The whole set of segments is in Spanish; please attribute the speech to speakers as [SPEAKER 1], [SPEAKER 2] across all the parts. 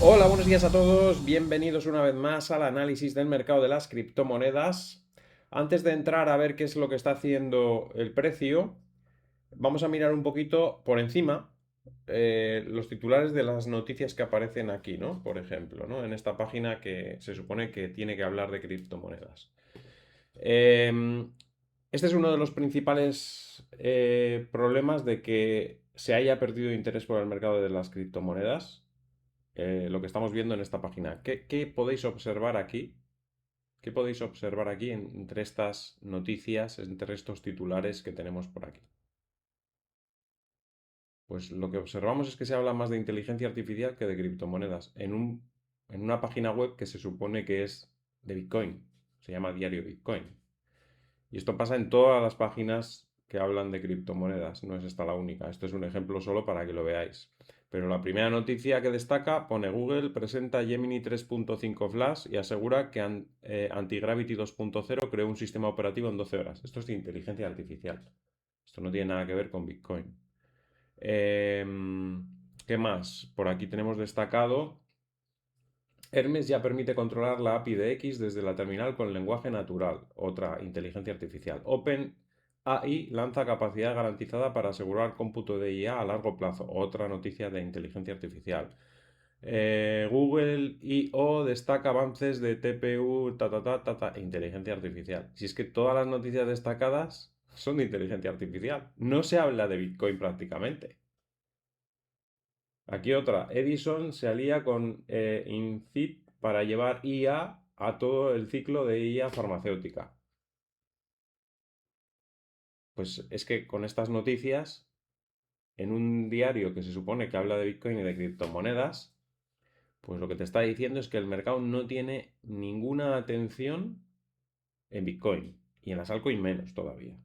[SPEAKER 1] Hola, buenos días a todos. Bienvenidos una vez más al análisis del mercado de las criptomonedas. Antes de entrar a ver qué es lo que está haciendo el precio, vamos a mirar un poquito por encima los titulares de las noticias que aparecen aquí, ¿no? Por ejemplo, ¿no? En esta página que se supone que tiene que hablar de criptomonedas. Em, este es uno de los principales problemas de que se haya perdido interés por el mercado de las criptomonedas, lo que estamos viendo en esta página. ¿Qué podéis observar aquí? ¿Qué podéis observar aquí entre estas noticias, entre estos titulares que tenemos por aquí? Pues lo que observamos es que se habla más de inteligencia artificial que de criptomonedas en una página web que se supone que es de Bitcoin. Se llama Diario Bitcoin. Y esto pasa en todas las páginas que hablan de criptomonedas. No es esta la única. Esto es un ejemplo solo para que lo veáis. Pero la primera noticia que destaca pone: Google presenta Gemini 3.5 Flash y asegura que Antigravity 2.0 creó un sistema operativo en 12 horas. Esto es de inteligencia artificial. Esto no tiene nada que ver con Bitcoin. ¿Qué más? Por aquí tenemos destacado: Hermes ya permite controlar la API de X desde la terminal con lenguaje natural, otra inteligencia artificial. OpenAI lanza capacidad garantizada para asegurar cómputo de IA a largo plazo, otra noticia de inteligencia artificial. Google I.O. destaca avances de TPU, inteligencia artificial. Si es que todas las noticias destacadas son de inteligencia artificial. No se habla de Bitcoin prácticamente. Aquí otra: Edison se alía con Incit para llevar IA a todo el ciclo de IA farmacéutica. Pues es que con estas noticias, en un diario que se supone que habla de Bitcoin y de criptomonedas, pues lo que te está diciendo es que el mercado no tiene ninguna atención en Bitcoin y en las altcoins menos todavía.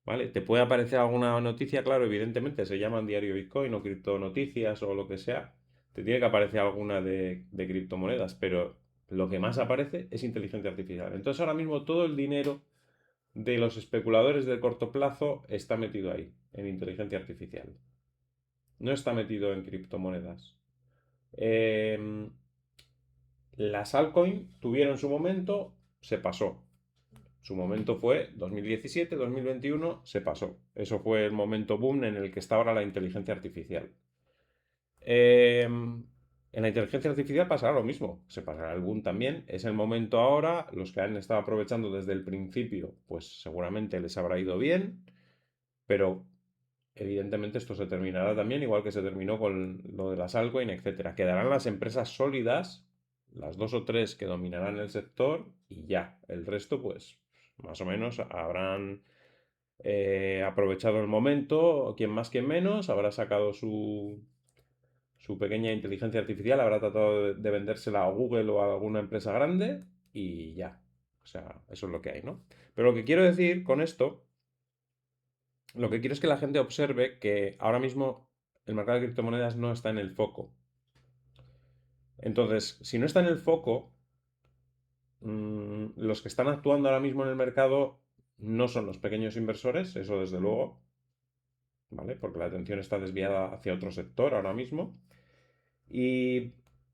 [SPEAKER 1] ¿Vale? Te puede aparecer alguna noticia, claro, evidentemente se llaman diario Bitcoin o criptonoticias o lo que sea. Te tiene que aparecer alguna de criptomonedas, pero lo que más aparece es inteligencia artificial. Entonces ahora mismo todo el dinero de los especuladores de corto plazo está metido ahí, en inteligencia artificial. No está metido en criptomonedas. Eh, las altcoins tuvieron su momento, se pasó. Su momento fue 2017, 2021, se pasó. Eso fue el momento boom en el que está ahora la inteligencia artificial. En la inteligencia artificial pasará lo mismo, se pasará el boom también. Es el momento ahora, los que han estado aprovechando desde el principio, pues seguramente les habrá ido bien, pero evidentemente esto se terminará también, igual que se terminó con lo de las altcoins, etcétera. Quedarán las empresas sólidas, las dos o tres que dominarán el sector y ya. El resto, pues, más o menos habrán aprovechado el momento, quien más, quien menos, habrá sacado su pequeña inteligencia artificial, habrá tratado de vendérsela a Google o a alguna empresa grande y ya. O sea, eso es lo que hay, ¿no? Pero lo que quiero decir con esto, lo que quiero es que la gente observe que ahora mismo el mercado de criptomonedas no está en el foco. Entonces, si no está en el foco, los que están actuando ahora mismo en el mercado no son los pequeños inversores, eso desde luego, ¿vale? Porque la atención está desviada hacia otro sector ahora mismo. Y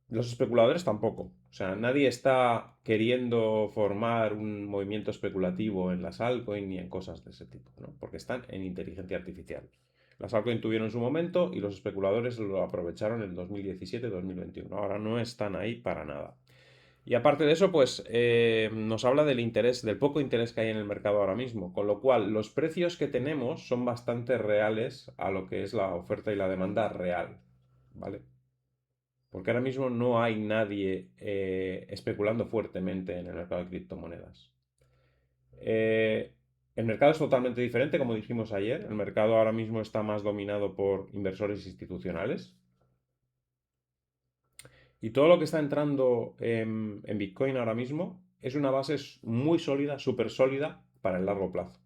[SPEAKER 1] los especuladores tampoco. O sea, nadie está queriendo formar un movimiento especulativo en las altcoins ni en cosas de ese tipo, ¿no? Porque están en inteligencia artificial. Las altcoins tuvieron su momento y los especuladores lo aprovecharon en 2017-2021. Ahora no están ahí para nada. Y aparte de eso, pues nos habla del interés, del poco interés que hay en el mercado ahora mismo. Con lo cual, los precios que tenemos son bastante reales a lo que es la oferta y la demanda real. ¿Vale? Porque ahora mismo no hay nadie especulando fuertemente en el mercado de criptomonedas. Eh, el mercado es totalmente diferente, como dijimos ayer. El mercado ahora mismo está más dominado por inversores institucionales. Y todo lo que está entrando en Bitcoin ahora mismo es una base muy sólida, súper sólida para el largo plazo.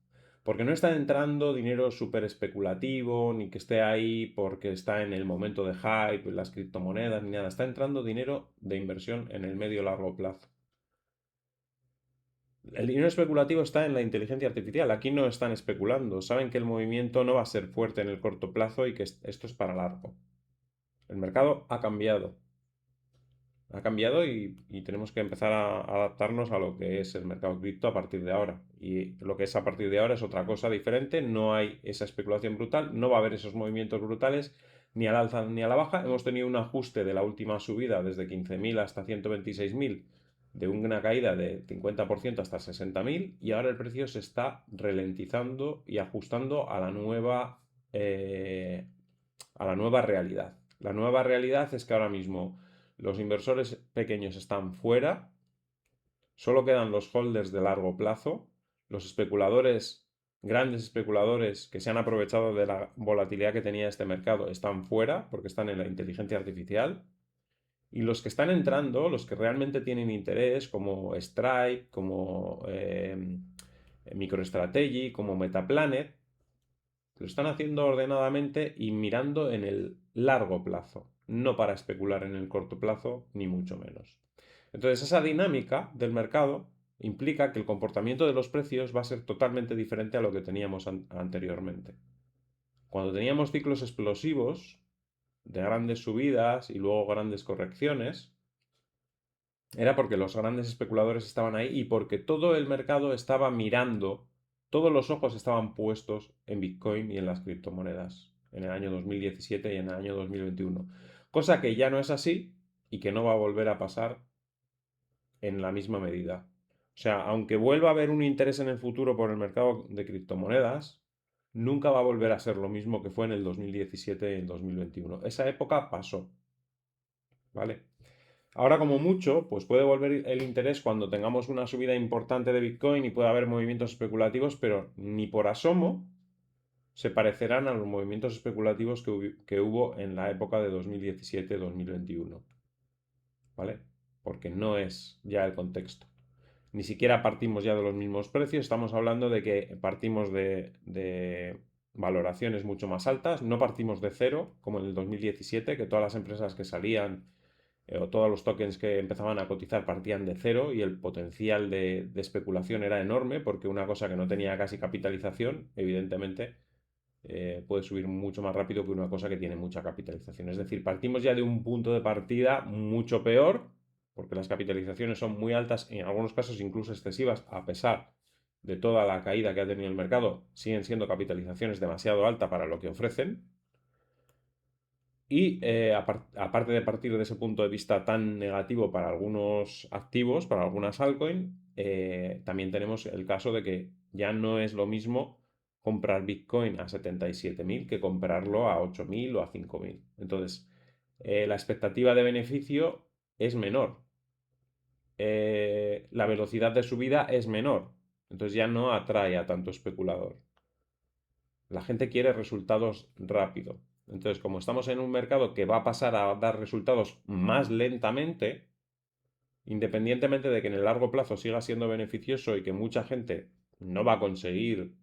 [SPEAKER 1] Porque no está entrando dinero súper especulativo, ni que esté ahí porque está en el momento de hype, las criptomonedas, ni nada. Está entrando dinero de inversión en el medio largo plazo. El dinero especulativo está en la inteligencia artificial. Aquí no están especulando. Saben que el movimiento no va a ser fuerte en el corto plazo y que esto es para largo. El mercado ha cambiado. Ha cambiado y tenemos que empezar a adaptarnos a lo que es el mercado cripto a partir de ahora. Y lo que es a partir de ahora es otra cosa diferente, no hay esa especulación brutal, no va a haber esos movimientos brutales, ni al alza ni a la baja. Hemos tenido un ajuste de la última subida desde 15.000 hasta 126.000, de una caída de 50% hasta 60.000, y ahora el precio se está ralentizando y ajustando a la nueva realidad. La nueva realidad es que ahora mismo los inversores pequeños están fuera, solo quedan los holders de largo plazo, los especuladores, grandes especuladores que se han aprovechado de la volatilidad que tenía este mercado, están fuera porque están en la inteligencia artificial. Y los que están entrando, los que realmente tienen interés, como Strike, como MicroStrategy, como Metaplanet, lo están haciendo ordenadamente y mirando en el largo plazo, no para especular en el corto plazo, ni mucho menos. Entonces, esa dinámica del mercado implica que el comportamiento de los precios va a ser totalmente diferente a lo que teníamos anteriormente. Cuando teníamos ciclos explosivos de grandes subidas y luego grandes correcciones, era porque los grandes especuladores estaban ahí y porque todo el mercado estaba mirando, todos los ojos estaban puestos en Bitcoin y en las criptomonedas en el año 2017 y en el año 2021. Cosa que ya no es así y que no va a volver a pasar en la misma medida. O sea, aunque vuelva a haber un interés en el futuro por el mercado de criptomonedas, nunca va a volver a ser lo mismo que fue en el 2017 y el 2021. Esa época pasó, ¿vale? Ahora, como mucho, pues puede volver el interés cuando tengamos una subida importante de Bitcoin y pueda haber movimientos especulativos, pero ni por asomo se parecerán a los movimientos especulativos que hubo en la época de 2017-2021, ¿vale? Porque no es ya el contexto. Ni siquiera partimos ya de los mismos precios, estamos hablando de que partimos de valoraciones mucho más altas, no partimos de cero, como en el 2017, que todas las empresas que salían o todos los tokens que empezaban a cotizar partían de cero y el potencial de especulación era enorme porque una cosa que no tenía casi capitalización, evidentemente, puede subir mucho más rápido que una cosa que tiene mucha capitalización. Es decir, partimos ya de un punto de partida mucho peor porque las capitalizaciones son muy altas, en algunos casos incluso excesivas, a pesar de toda la caída que ha tenido el mercado, siguen siendo capitalizaciones demasiado altas para lo que ofrecen. Y aparte de partir de ese punto de vista tan negativo para algunos activos, para algunas altcoins, también tenemos el caso de que ya no es lo mismo comprar Bitcoin a 77.000 que comprarlo a 8.000 o a 5.000. Entonces, la expectativa de beneficio es menor. La velocidad de subida es menor. Entonces ya no atrae a tanto especulador. La gente quiere resultados rápido. Entonces, como estamos en un mercado que va a pasar a dar resultados más lentamente, independientemente de que en el largo plazo siga siendo beneficioso y que mucha gente no va a conseguir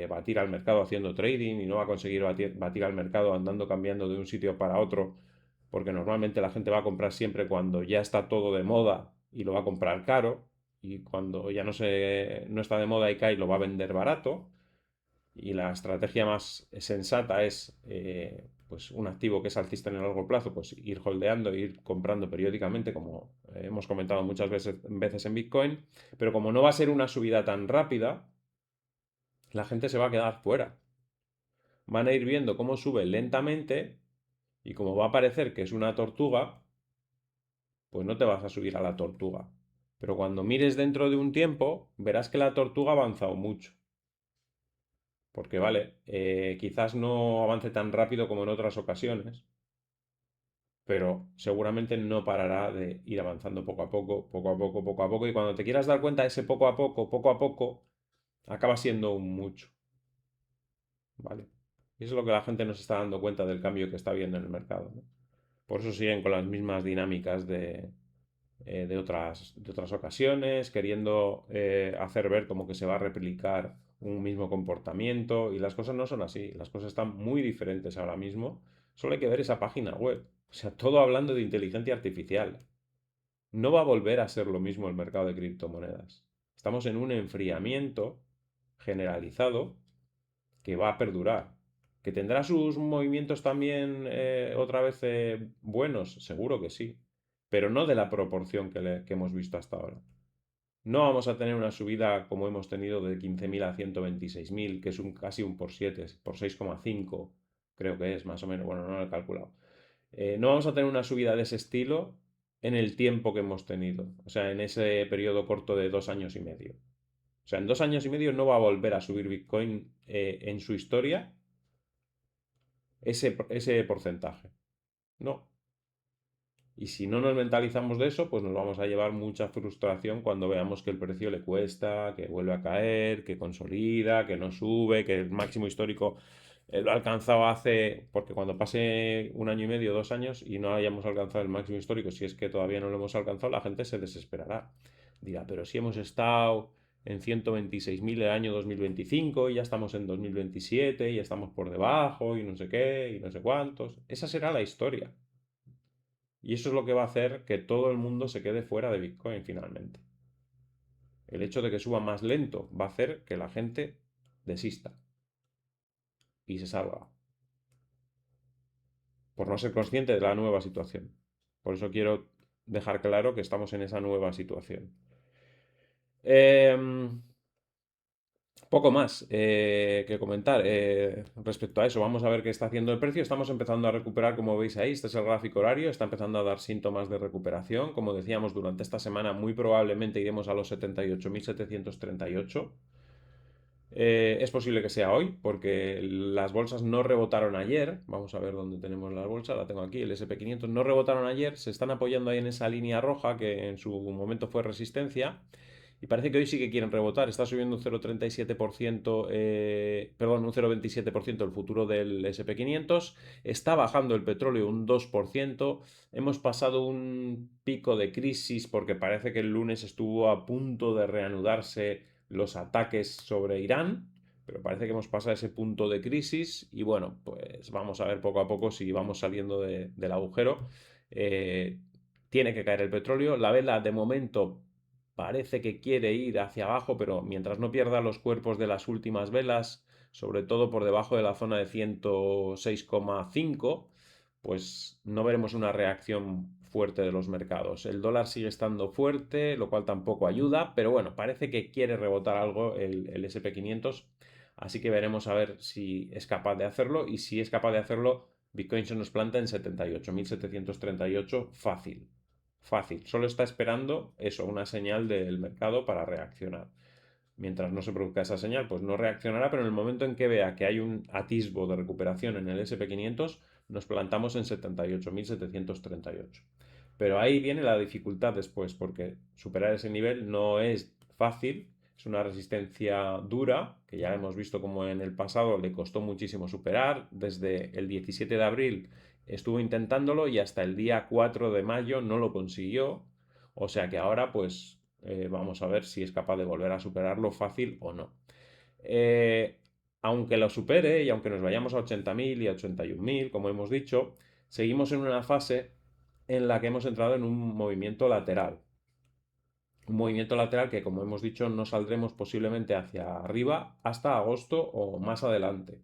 [SPEAKER 1] batir al mercado haciendo trading y no va a conseguir batir al mercado andando cambiando de un sitio para otro, porque normalmente la gente va a comprar siempre cuando ya está todo de moda y lo va a comprar caro, y cuando ya no está de moda y cae lo va a vender barato. Y la estrategia más sensata es pues un activo que es alcista en el largo plazo, pues ir holdeando, ir comprando periódicamente, como hemos comentado muchas veces en Bitcoin. Pero como no va a ser una subida tan rápida, la gente se va a quedar fuera. Van a ir viendo cómo sube lentamente y como va a parecer que es una tortuga, pues no te vas a subir a la tortuga. Pero cuando mires dentro de un tiempo, verás que la tortuga ha avanzado mucho. Porque vale, quizás no avance tan rápido como en otras ocasiones, pero seguramente no parará de ir avanzando poco a poco, poco a poco, poco a poco, y cuando te quieras dar cuenta, ese poco a poco, acaba siendo un mucho, ¿vale? Y eso es lo que la gente no se está dando cuenta del cambio que está viendo en el mercado, ¿no? Por eso siguen con las mismas dinámicas de otras ocasiones, queriendo hacer ver como que se va a replicar un mismo comportamiento y las cosas no son así, las cosas están muy diferentes ahora mismo, solo hay que ver esa página web, o sea, todo hablando de inteligencia artificial. No va a volver a ser lo mismo el mercado de criptomonedas. Estamos en un enfriamiento generalizado que va a perdurar. ¿Que tendrá sus movimientos también otra vez buenos? Seguro que sí. pero no de la proporción que hemos visto hasta ahora. No vamos a tener una subida como hemos tenido de 15.000 a 126.000, que es casi un por 7, por 6,5, creo que es más o menos, bueno, no lo he calculado. No vamos a tener una subida de ese estilo en el tiempo que hemos tenido, o sea, en ese periodo corto de 2 años y medio. O sea, en 2 años y medio no va a volver a subir Bitcoin en su historia ese porcentaje. No. Y si no nos mentalizamos de eso, pues nos vamos a llevar mucha frustración cuando veamos que el precio le cuesta, que vuelve a caer, que consolida, que no sube, que el máximo histórico lo ha alcanzado hace, porque cuando pase 1 año y medio, 2 años y no hayamos alcanzado el máximo histórico, si es que todavía no lo hemos alcanzado, la gente se desesperará. Dirá, pero si hemos estado en 126.000 el año 2025 y ya estamos en 2027 y ya estamos por debajo y no sé qué y no sé cuántos. Esa será la historia. Y eso es lo que va a hacer que todo el mundo se quede fuera de Bitcoin finalmente. El hecho de que suba más lento va a hacer que la gente desista y se salga, por no ser consciente de la nueva situación. Por eso quiero dejar claro que estamos en esa nueva situación. Eh, Poco más que comentar respecto a eso. Vamos a ver qué está haciendo el precio. Estamos empezando a recuperar, como veis ahí. Este es el gráfico horario. Está empezando a dar síntomas de recuperación. Como decíamos, durante esta semana muy probablemente iremos a los 78.738. Es posible que sea hoy, porque las bolsas no rebotaron ayer. Vamos a ver dónde tenemos las bolsas. La tengo aquí, el SP500. No rebotaron ayer. Se están apoyando ahí en esa línea roja que en su momento fue resistencia. Y parece que hoy sí que quieren rebotar. Está subiendo un 0,37%, perdón, un 0,27% el futuro del SP500. Está bajando el petróleo un 2%. Hemos pasado un pico de crisis porque parece que el lunes estuvo a punto de reanudarse los ataques sobre Irán. Pero parece que hemos pasado ese punto de crisis y bueno, pues vamos a ver poco a poco si vamos saliendo del agujero. Eh, Tiene que caer el petróleo. La vela de momento parece que quiere ir hacia abajo, pero mientras no pierda los cuerpos de las últimas velas, sobre todo por debajo de la zona de 106,5, pues no veremos una reacción fuerte de los mercados. El dólar sigue estando fuerte, lo cual tampoco ayuda, pero bueno, parece que quiere rebotar algo el SP500, así que veremos a ver si es capaz de hacerlo y si es capaz de hacerlo, Bitcoin se nos planta en 78.738 fácil. Fácil, solo está esperando eso, una señal del mercado para reaccionar. Mientras no se produzca esa señal, pues no reaccionará, pero en el momento en que vea que hay un atisbo de recuperación en el SP500, nos plantamos en 78.738. Pero ahí viene la dificultad después, porque superar ese nivel no es fácil, es una resistencia dura, que ya hemos visto como en el pasado le costó muchísimo superar, desde el 17 de abril estuvo intentándolo y hasta el día 4 de mayo no lo consiguió, o sea que ahora pues vamos a ver si es capaz de volver a superarlo fácil o no. Eh, Aunque lo supere y aunque nos vayamos a 80.000 y a 81.000, como hemos dicho, seguimos en una fase en la que hemos entrado en un movimiento lateral. Un movimiento lateral que, como hemos dicho, no saldremos posiblemente hacia arriba hasta agosto o más adelante.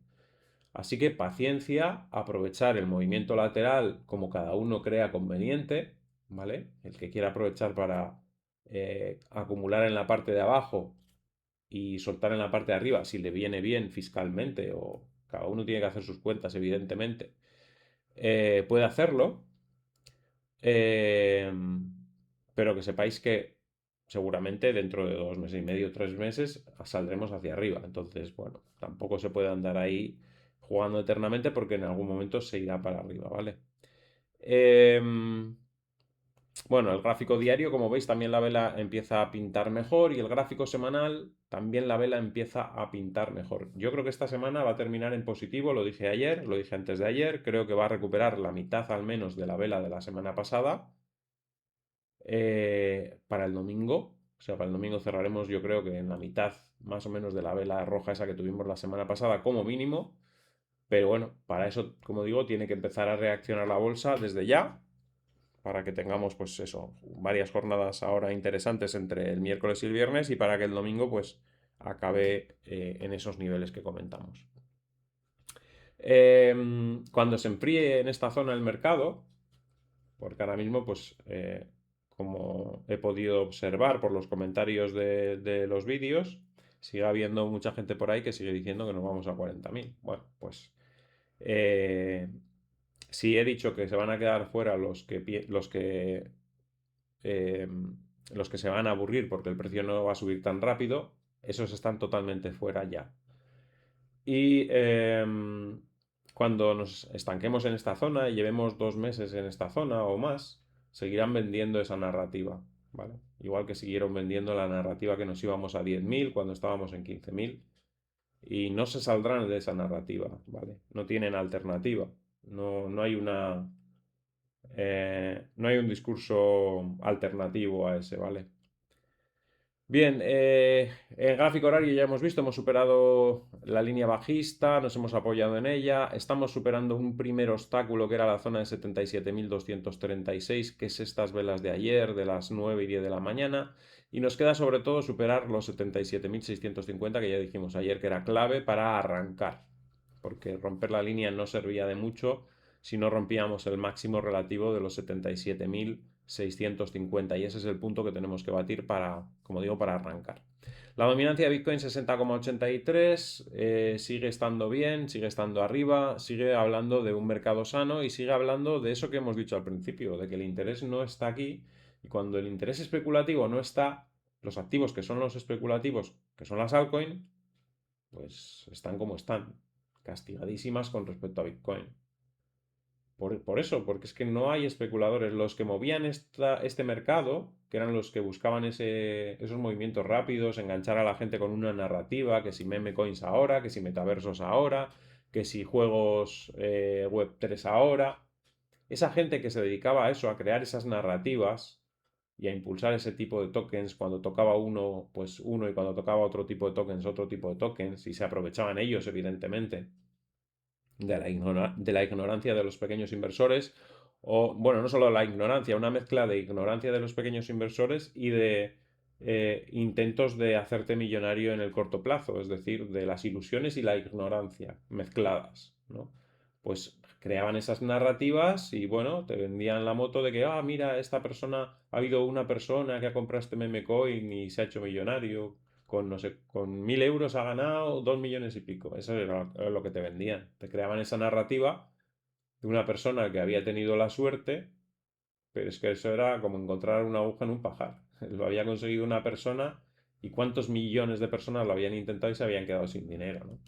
[SPEAKER 1] Así que paciencia, aprovechar el movimiento lateral como cada uno crea conveniente, ¿vale? El que quiera aprovechar para acumular en la parte de abajo y soltar en la parte de arriba, si le viene bien fiscalmente, o cada uno tiene que hacer sus cuentas, evidentemente, puede hacerlo, eh, pero que sepáis que seguramente dentro de 2 meses y medio, 3 meses, saldremos hacia arriba. Entonces, bueno, tampoco se puede andar ahí jugando eternamente porque en algún momento se irá para arriba, ¿vale? Eh, bueno, el gráfico diario, como veis, también la vela empieza a pintar mejor y el gráfico semanal también la vela empieza a pintar mejor. Yo creo que esta semana va a terminar en positivo, lo dije ayer, lo dije antes de ayer, creo que va a recuperar la mitad al menos de la vela de la semana pasada para el domingo. O sea, para el domingo cerraremos yo creo que en la mitad más o menos de la vela roja esa que tuvimos la semana pasada como mínimo. Pero bueno, para eso, como digo, tiene que empezar a reaccionar la bolsa desde ya para que tengamos, pues eso, varias jornadas ahora interesantes entre el miércoles y el viernes y para que el domingo, pues, acabe en esos niveles que comentamos. Cuando se enfríe en esta zona el mercado, porque ahora mismo, pues, como he podido observar por los comentarios de los vídeos, sigue habiendo mucha gente por ahí que sigue diciendo que nos vamos a 40.000. Bueno, pues eh, si he dicho que se van a quedar fuera eh, los que se van a aburrir porque el precio no va a subir tan rápido, esos están totalmente fuera ya. Y cuando nos estanquemos en esta zona y llevemos 2 meses en esta zona o más, seguirán vendiendo esa narrativa, ¿vale? Igual que siguieron vendiendo la narrativa que nos íbamos a 10.000 cuando estábamos en 15.000 y no se saldrán de esa narrativa, ¿vale? No tienen alternativa. No hay no hay un discurso alternativo a ese, ¿vale? Bien, el gráfico horario ya hemos visto, hemos superado la línea bajista, nos hemos apoyado en ella, estamos superando un primer obstáculo que era la zona de 77.236, que es estas velas de ayer, de las 9 y 10 de la mañana, y nos queda sobre todo superar los 77.650 que ya dijimos ayer que era clave para arrancar, porque romper la línea no servía de mucho si no rompíamos el máximo relativo de los 77.650 y ese es el punto que tenemos que batir para, como digo, para arrancar. La dominancia de Bitcoin 60,83 sigue estando bien, sigue estando arriba, sigue hablando de un mercado sano y sigue hablando de eso que hemos dicho al principio, de que el interés no está aquí y cuando el interés especulativo no está, los activos que son los especulativos, que son las altcoins, pues están como están, castigadísimas con respecto a Bitcoin. Por eso, porque es que no hay especuladores. Los que movían este mercado, que eran los que buscaban esos movimientos rápidos, enganchar a la gente con una narrativa, que si meme coins ahora, que si metaversos ahora, que si juegos Web3 ahora. Esa gente que se dedicaba a eso, a crear esas narrativas y a impulsar ese tipo de tokens, cuando tocaba uno, pues uno, y cuando tocaba otro tipo de tokens, otro tipo de tokens, y se aprovechaban ellos, evidentemente de la ignorancia de los pequeños inversores, o bueno, no solo la ignorancia, una mezcla de ignorancia de los pequeños inversores y de intentos de hacerte millonario en el corto plazo, es decir, de las ilusiones y la ignorancia mezcladas, ¿no? Pues creaban esas narrativas y bueno, te vendían la moto de que, ah, mira, esta persona, ha habido una persona que ha comprado este meme coin y se ha hecho millonario, con, no sé, con 1.000 euros ha ganado 2 millones y pico. Eso era lo que te vendían. Te creaban esa narrativa de una persona que había tenido la suerte, pero es que eso era como encontrar una aguja en un pajar. Lo había conseguido una persona y cuántos millones de personas lo habían intentado y se habían quedado sin dinero, ¿no?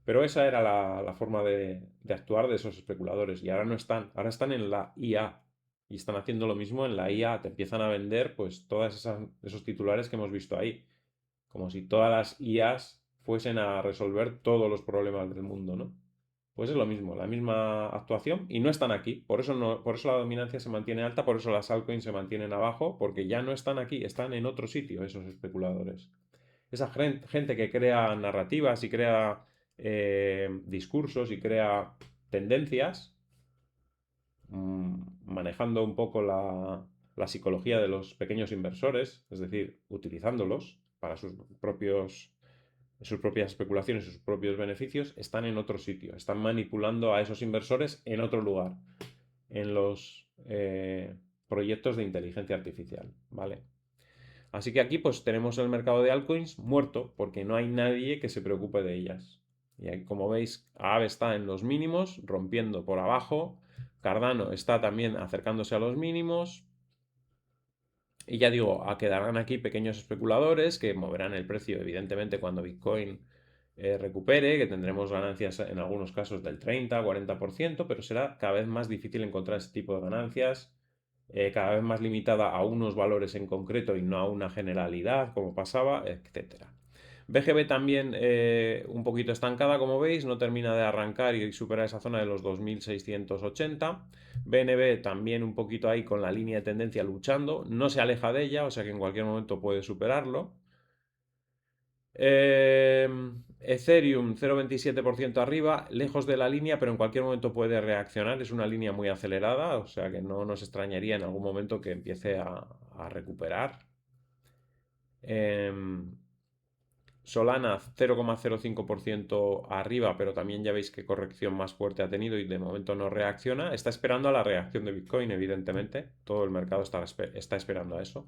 [SPEAKER 1] Pero esa era la forma de actuar de esos especuladores y ahora no están, ahora están en la IA y están haciendo lo mismo en la IA, te empiezan a vender pues todos esos titulares que hemos visto ahí como si todas las IAs fuesen a resolver todos los problemas del mundo, ¿no? Pues es lo mismo, la misma actuación y no están aquí. Por eso, no, por eso la dominancia se mantiene alta, por eso las altcoins se mantienen abajo, porque ya no están aquí, están en otro sitio esos especuladores. Esa gente que crea narrativas y crea discursos y crea tendencias, manejando un poco la psicología de los pequeños inversores, es decir, utilizándolos para sus propias especulaciones y sus propios beneficios, están en otro sitio, están manipulando a esos inversores en otro lugar, en los proyectos de inteligencia artificial, ¿vale? Así que aquí pues tenemos el mercado de altcoins muerto porque no hay nadie que se preocupe de ellas. Y ahí, como veis, Aave está en los mínimos, rompiendo por abajo. Cardano está también acercándose a los mínimos. Y ya digo, quedarán aquí pequeños especuladores que moverán el precio, evidentemente, cuando Bitcoin recupere, que tendremos ganancias en algunos casos del 30-40%, pero será cada vez más difícil encontrar ese tipo de ganancias, cada vez más limitada a unos valores en concreto y no a una generalidad, como pasaba, etcétera. BGB también un poquito estancada, como veis, no termina de arrancar y superar esa zona de los 2.680. BNB también un poquito ahí con la línea de tendencia luchando, no se aleja de ella, o sea que en cualquier momento puede superarlo. Ethereum 0,27% arriba, lejos de la línea, pero en cualquier momento puede reaccionar. Es una línea muy acelerada, o sea que no nos extrañaría en algún momento que empiece a recuperar. Solana 0,05% arriba, pero también ya veis qué corrección más fuerte ha tenido y de momento no reacciona. Está esperando a la reacción de Bitcoin, evidentemente. Todo el mercado está esperando a eso.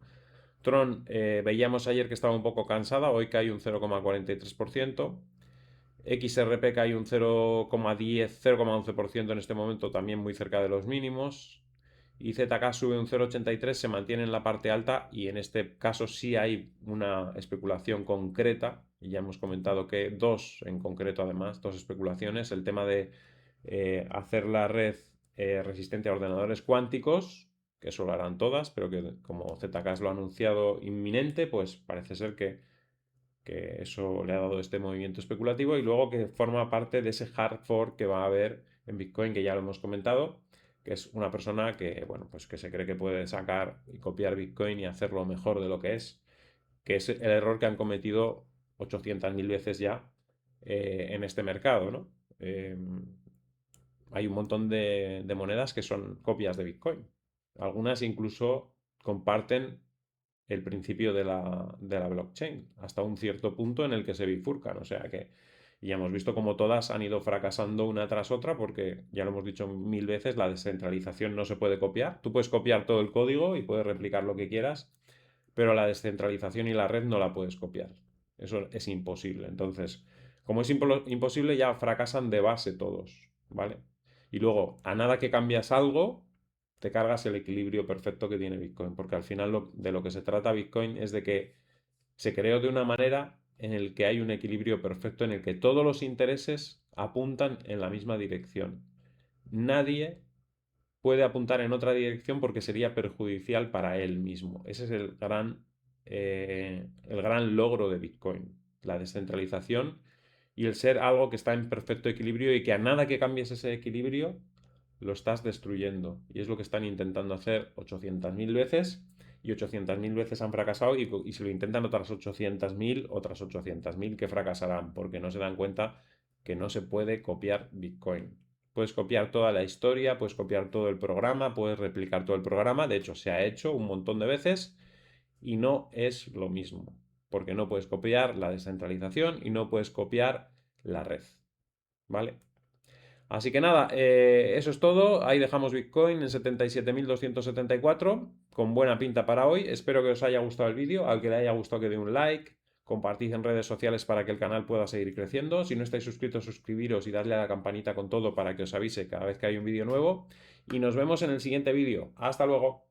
[SPEAKER 1] Tron, veíamos ayer que estaba un poco cansada, hoy cae un 0,43%. XRP cae un 0,10, 0,11% en este momento, también muy cerca de los mínimos. Y ZK sube un 0,83, se mantiene en la parte alta y en este caso sí hay una especulación concreta. Y ya hemos comentado que dos en concreto, además, dos especulaciones. El tema de hacer la red resistente a ordenadores cuánticos, que eso lo harán todas, pero que como ZK lo ha anunciado inminente, pues parece ser que eso le ha dado este movimiento especulativo y luego que forma parte de ese hard fork que va a haber en Bitcoin, que ya lo hemos comentado, que es una persona que, bueno, pues que se cree que puede sacar y copiar Bitcoin y hacerlo mejor de lo que es el error que han cometido 800.000 veces ya en este mercado, ¿no? Hay un montón de monedas que son copias de Bitcoin. Algunas incluso comparten el principio de la blockchain, hasta un cierto punto en el que se bifurcan. O sea que ya hemos visto como todas han ido fracasando una tras otra, porque ya lo hemos dicho mil veces, la descentralización no se puede copiar. Tú puedes copiar todo el código y puedes replicar lo que quieras, pero la descentralización y la red no la puedes copiar. Eso es imposible. Entonces, como es imposible, ya fracasan de base todos, ¿vale? Y luego, a nada que cambias algo, te cargas el equilibrio perfecto que tiene Bitcoin, porque al final de lo que se trata Bitcoin es de que se creó de una manera en el que hay un equilibrio perfecto, en el que todos los intereses apuntan en la misma dirección. Nadie puede apuntar en otra dirección porque sería perjudicial para él mismo. Ese es el gran logro de Bitcoin, la descentralización y el ser algo que está en perfecto equilibrio y que a nada que cambies ese equilibrio lo estás destruyendo. Y es lo que están intentando hacer 800.000 veces y 800.000 veces han fracasado y si lo intentan otras 800.000 que fracasarán porque no se dan cuenta que no se puede copiar Bitcoin. Puedes copiar toda la historia, puedes copiar todo el programa, puedes replicar todo el programa. De hecho, se ha hecho un montón de veces y no es lo mismo. Porque no puedes copiar la descentralización y no puedes copiar la red. ¿Vale? Así que nada, eso es todo. Ahí dejamos Bitcoin en 77.274 con buena pinta para hoy. Espero que os haya gustado el vídeo. Al que le haya gustado que dé un like. Compartid en redes sociales para que el canal pueda seguir creciendo. Si no estáis suscritos, suscribiros y darle a la campanita con todo para que os avise cada vez que hay un vídeo nuevo. Y nos vemos en el siguiente vídeo. Hasta luego.